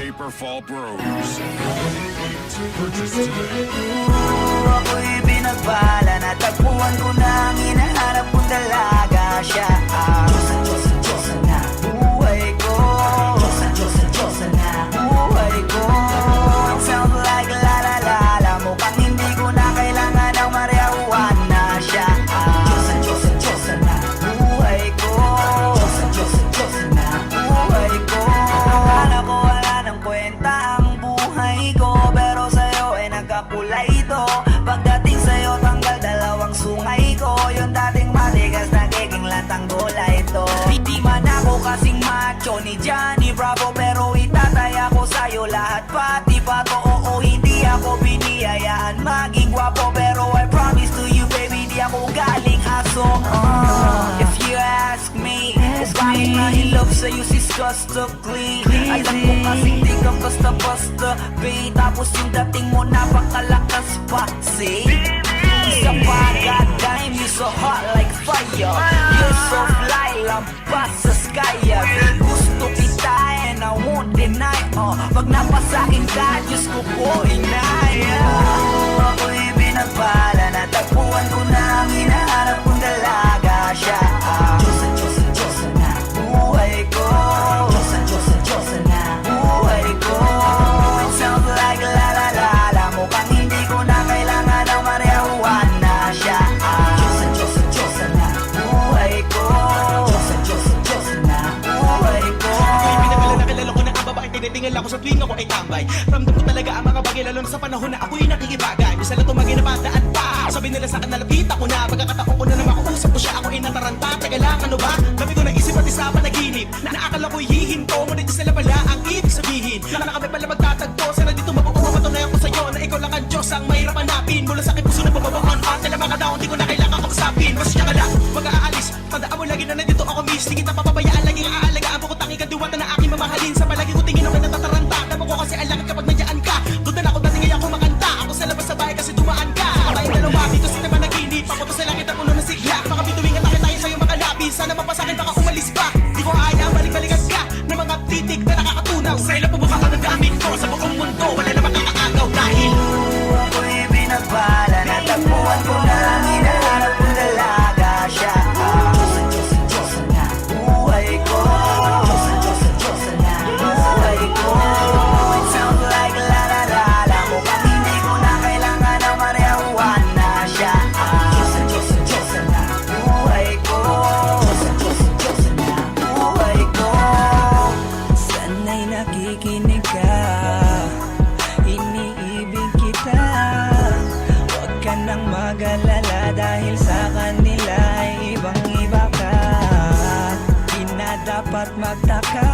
Paper Fall Bros. Purchase today. Ako'y binagbala, natagpuan ko na ang hinahanap kong dalaga. Siya ang Diyosa na buhay ko. Diyosa na buhay ko. It sounds like la la la la. Mukhang hindi ko na kailangan ng marijuana. Siya ang Diyosa na buhay ko. Diyosa na buhay ko. Akala ko wala ng kwenta ang buhay ko, pero sa'yo ay nagkakulay ito. Pagdating sa'yo tanggal dalawang sungay ko. Yung dating matigas nagiging lantang gulay ito. Hindi man ako kasing macho ni Johnny Bravo, pero itataya ko sa'yo lahat pati pato. Oo, hindi ako biniyayaan maging gwapo, pero I promise to you baby, di ako galing aso. If you ask me, bakit nahilap sa'yo sis gusto clean? Alam ko kasing di ka basta-basta babe, tapos yung dating mo napakalakas pa. See? Isa pa, goddamn, you so hot like fire. You're so fly, lampas sa sky. Gusto kita and I won't deny. Pag napasakin ka, Diyos ko po inaya. Ako'y binagbala, natagpuan ko na ang hinahanap kong dalaga. Siya ang Diyosa na buhay ko. Diyosa na buhay ko. It sounds like la la la la. Mukhang hindi ko na kailangan ng marijuana. Siya ang Diyosa na buhay ko. Diyosa na buhay ko. Ako'y pinakala na kilala ko na ang babae, tinitingala ko sa tuwing ako ay tambay. Ramdam ko talaga ang mga bagay, lalo na sa panahon na ako'y nakikibagay. Bisa lang tumagin na pataan pa. Sabi nila sa akin na lapit ako na. Pagkakataon ko na naman makausap ko siya, ako ay nataranta. Teka lang, ano ba? Labi ko na isip at isa panaginip. Naakala ko'y hihinto, ngunit sila pala ang ibig sabihin. Na kami pala magtatagpo, sana dito mapapatunayan ko sa'yo na ikaw lang ang Diyos ang mahirap hanapin. Mula sa aking puso na pababaon at nila mga daon, di ko na kailangan kausapin. Basta siya ka lang, mag-aalis. Tandaan mo lagi na nandito ako miss. Di kita papabayaan, laging aalagaan ko tangi ka diwata na aking mamahalin. Sa palagi ko tingin ako natataranta. Damo ko kasi ang langit kapag nandiyan ka. Doon na ako dating ngayon ako makanta. Ako sa labas sa bahay kasi dumaan ka. Tayong dalawa dito sa naman naginip. Ako sa langit ang puno ng sigla. Baka bituwing atake tayo sa'yo makalapis. Sana mapasakin baka umalis pa. Di ko kaya balik-balikan ka ng mga titik na nakakatunaw. Sa ilang pubuka ka ng gamit ko sa buong mundo. Wala na makakaagaw dahil ako'y binagbala, natagpuan ko na ang hinahanap kong dalaga. Siya ang Diyosa na buhay ko. Diyosa na buhay ko. It sounds like la la la la. Mukhang hindi ko na kailangan ng marijuana. Siya ang Diyosa na buhay ko. Diyosa na buhay ko. Sana'y nakikinig ka, iniibig kita. Huwag ka nang mag-alala dahil sa kanila ay ibang-iba ka. Di na dapat magtaka.